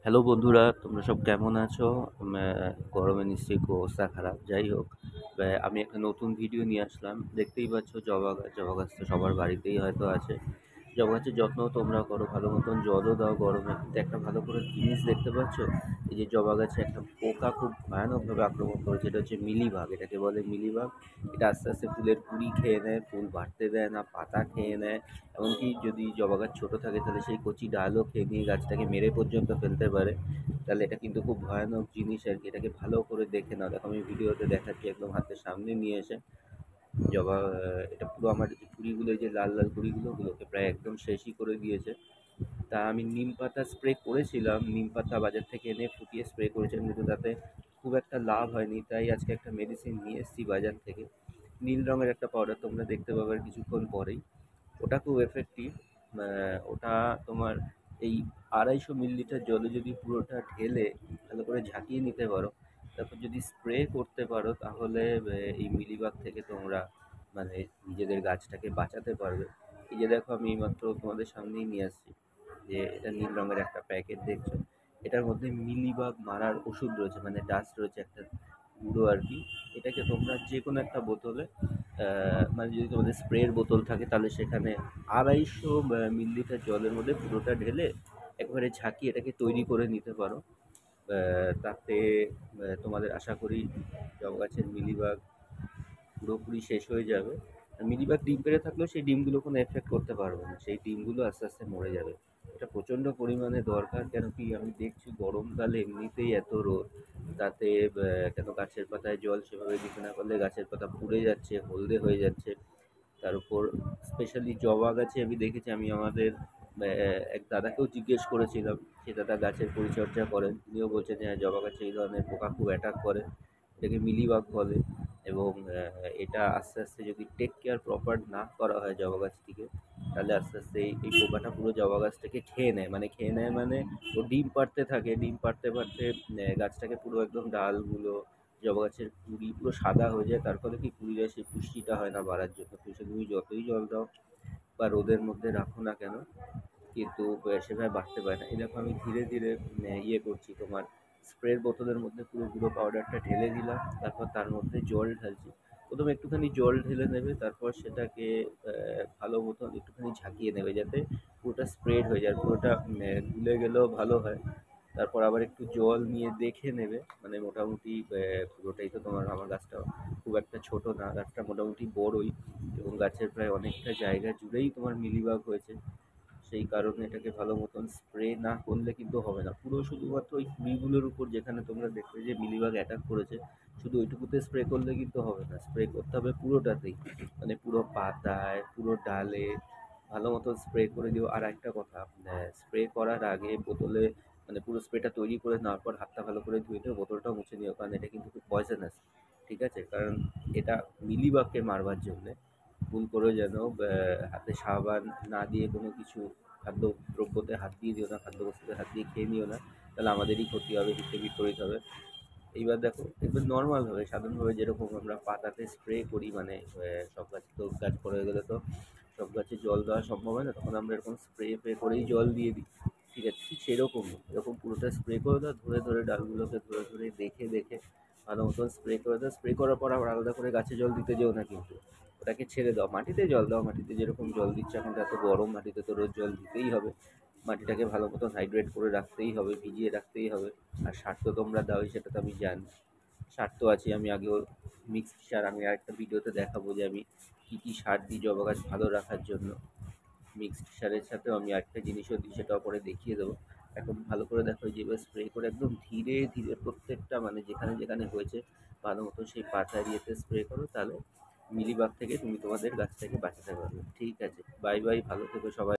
Hello বন্ধুরা, তোমরা সব কেমন আছো? গরমে নিশ্চয়ই খুব অবস্থা খারাপ। যাই হোক, আমি একটা নতুন ভিডিও নিয়ে আসলাম। দেখতেই পাচ্ছ জবা গাছ। জবা গাছ তো সবার বাড়িতেই হয়তো আছে। জবা গাছের যত্ন তোমরা করো, ভালো মতন জলও দাও গরমে। কিন্তু একটা ভালো করে জিনিস দেখতে পাচ্ছ? এই যে জবা গাছে একটা পোকা খুব ভয়ানকভাবে আক্রমণ করেছে, এটা হচ্ছে মিলিবাগ। এটাকে বলে মিলিবাগ। এটা আস্তে আস্তে ফুলের কুঁড়ি খেয়ে নেয়, ফুল বাড়তে দেয় না, পাতা খেয়ে নেয়। এমনকি যদি জবা গাছ ছোটো থাকে তাহলে সেই কচি ডালও খেয়ে নিয়ে গাছটাকে মেরে পর্যন্ত ফেলতে পারে। তাহলে এটা কিন্তু খুব ভয়ানক জিনিস আর কি। এটাকে ভালো করে দেখে নাও। দেখো আমি ভিডিওতে দেখাচ্ছি একদম হাতের সামনে নিয়ে এসে। এটা পুরো আমার যে কুড়িগুলো, এই যে লাল লাল কুড়িগুলো, ওগুলোকে প্রায় একদম শেষই করে দিয়েছে। তা আমি নিম পাতা স্প্রে করেছিলাম, নিম পাতা বাজার থেকে এনে ফুটিয়ে স্প্রে করেছিলাম, কিন্তু তাতে খুব একটা লাভ হয়নি। তাই আজকে একটা মেডিসিন নিয়ে এসেছি বাজার থেকে। নীল রঙের একটা পাউডার, তোমরা দেখতে পাবে আর কিছুক্ষণ পরেই। ওটা খুব এফেক্টিভ। ওটা তোমার এই 250 মিলিলিটার জলে যদি পুরোটা ঢেলে ভালো করে ঝাঁকিয়ে নিতে পারো, তারপর যদি স্প্রে করতে পারো, তাহলে এই মিলিবাগ থেকে তোমরা মানে নিজেদের গাছটাকে বাঁচাতে পারবে। এই যে দেখো, আমি এইমাত্র তোমাদের সামনেই নিয়ে আসছি যে এটা নীল রঙের একটা প্যাকেট দেখছো। এটার মধ্যে মিলিবাগ মারার ওষুধ রয়েছে, মানে ডাস্ট রয়েছে একটা গুঁড়ো আর কি। এটাকে তোমরা যে কোনো একটা বোতলে, মানে যদি তোমাদের স্প্রের বোতল থাকে তাহলে সেখানে 250 মিলিলিটার জলের মধ্যে পুরোটা ঢেলে একবারে ঝাঁকিয়ে এটাকে তৈরি করে নিতে পারো। তাতে তোমাদের আশা করি জব গাছের মিলিবাগ পুরোপুরি শেষ হয়ে যাবে। আর মিলিবাগ ডিম পেড়ে থাকলেও সেই ডিমগুলো কোনো এফেক্ট করতে পারবে না, সেই ডিমগুলো আস্তে আস্তে মরে যাবে। এটা প্রচণ্ড পরিমাণে দরকার, কেন কি আমি দেখছি গরমকালে এমনিতেই এত রোদ, তাতে কেন গাছের পাতায় জল সেভাবে দিতে না পারলে গাছের পাতা পুড়ে যাচ্ছে, হলদে হয়ে যাচ্ছে। তার উপর স্পেশালি জবা গাছে আমি দেখেছি, আমি আমাদের এক দাদাকেও জিজ্ঞেস করেছিলাম, সে দাদা গাছের পরিচর্যা করেন, তিনিও বলছেন যে হ্যাঁ, জবা গাছে এই ধরনের পোকা খুব অ্যাটাক করে, এটাকে মিলিবাগ বলে। এবং এটা আস্তে আস্তে যদি টেক কেয়ার প্রপার না করা হয় জবা গাছটিকে, তাহলে আস্তে আস্তে এই পোকাটা পুরো জবা গাছটাকে খেয়ে নেয় মানে ও ডিম পাড়তে থাকে, ডিম পাড়তে পাড়তে গাছটাকে পুরো একদম ডালগুলো, জবা গাছের কুঁড়ি পুরো সাদা হয়ে যায়। তার ফলে কি, কুঁড়ির সেই পুষ্টিটা হয় না বাড়ার জন্য। সে তুমি যতই জল দাও বা রোদের মধ্যে রাখো না কেন, কিন্তু সেভাবে বাড়তে পারে না। এই দেখো আমি ধীরে ধীরে ইয়ে করছি, তোমার স্প্রের বোতলের মধ্যে পুরো গুঁড়ো পাউডারটা ঢেলে দিলাম, তারপর তার মধ্যে জল ঢালছি। প্রথমে একটুখানি জল ঢেলে নেবে, তারপর সেটাকে ভালো মতন একটুখানি ঝাঁকিয়ে নেবে যাতে পুরোটা স্প্রেড হয়ে যায়, আর পুরোটা গুলে গেলেও ভালো হয়। তারপর আবার একটু জল নিয়ে দেখে নেবে, মানে মোটামুটি পুরোটাই তো তোমার, আমার গাছটা খুব একটা ছোট না, গাছটা মোটামুটি বড়ই, এবং গাছের প্রায় অনেকটা জায়গা জুড়েই তোমার মিলিবাগ হয়েছে। সেই কারণে এটাকে ভালো মতন স্প্রে না করলে কিন্তু হবে না। পুরো শুধুমাত্র ওই কুঁড়িগুলোর উপর যেখানে তোমরা দেখবে যে মিলিবাগ অ্যাটাক করেছে, শুধু ওইটুকুতে স্প্রে করলে কিন্তু হবে না, স্প্রে করতে হবে পুরোটাতেই, মানে পুরো পাতায়, পুরো ডালে ভালো মতন স্প্রে করে দিও। আর একটা কথা, স্প্রে করার আগে বোতলে, মানে পুরো স্প্রেটা তৈরি করে নেওয়ার পর হাতটা ভালো করে ধুয়ে নিও, বোতলটাও মুছে নিও, কারণ এটা কিন্তু খুব পয়জনাস। ঠিক আছে? কারণ এটা মিলিবাগকে মারবার জন্যে। ভুল করে যেন হাতে সাবান না দিয়ে কোনো কিছু খাদ্য দ্রব্যতে হাত দিয়ে দিও না, খাদ্যবস্তুতে হাত দিয়ে খেয়ে নিও না, তাহলে আমাদেরই ক্ষতি হবে, হিতে বিপরীত হবে। এইবার দেখো, এবার নর্মালভাবে সাধারণভাবে যেরকম আমরা পাতাতে স্প্রে করি, মানে সব গাছে তো, গাছ পড়ে গেলে তো সব গাছে জল দেওয়া সম্ভব হয় না, তখন আমরা এরকম স্প্রে করেই জল দিয়ে দিই। ঠিক আছে? ঠিক সেরকমই এরকম পুরোটা স্প্রে করে দাও, ধরে ধরে ডালগুলোকে ধরে ধরে দেখে দেখে ভালো মতন স্প্রে করে দাও। স্প্রে করার পর আবার আলাদা করে গাছে জল দিতে যেও না কিন্তু, ওটাকে ছেড়ে দাও, মাটিতে জল দাও। মাটিতে যেরকম জল দিচ্ছে, এখন তো এত গরম, মাটিতে তো রোজ জল দিতেই হবে। মাটিটাকে ভালো মতন হাইড্রেট করে রাখতেই হবে, ভিজিয়ে রাখতেই হবে। আর সার তো তোমরা দাওই, সেটা তো আমি জানি। সার তো আছে, আমি আগেও মিক্সড সার, আমি আরেকটা ভিডিওতে দেখাবো যে আমি কী কী সার দিই জবা গাছ ভালো রাখার জন্য। মিক্সড সারের সাথেও আমি আরেকটা জিনিসও দিই, সেটাও পরে দেখিয়ে দেবো। এখন ভালো করে দেখো, যেভাবে স্প্রে করে একদম ধীরে ধীরে প্রত্যেকটা, মানে যেখানে যেখানে হয়েছে ভালো মতো সেই পাতা ইয়েতে স্প্রে করো, তাহলে মিলিবাগ থেকে তুমি তোমাদের গাছটাকে বাঁচাতে পারবে। ঠিক আছে, বাই বাই, ভালো থেকো সবাই।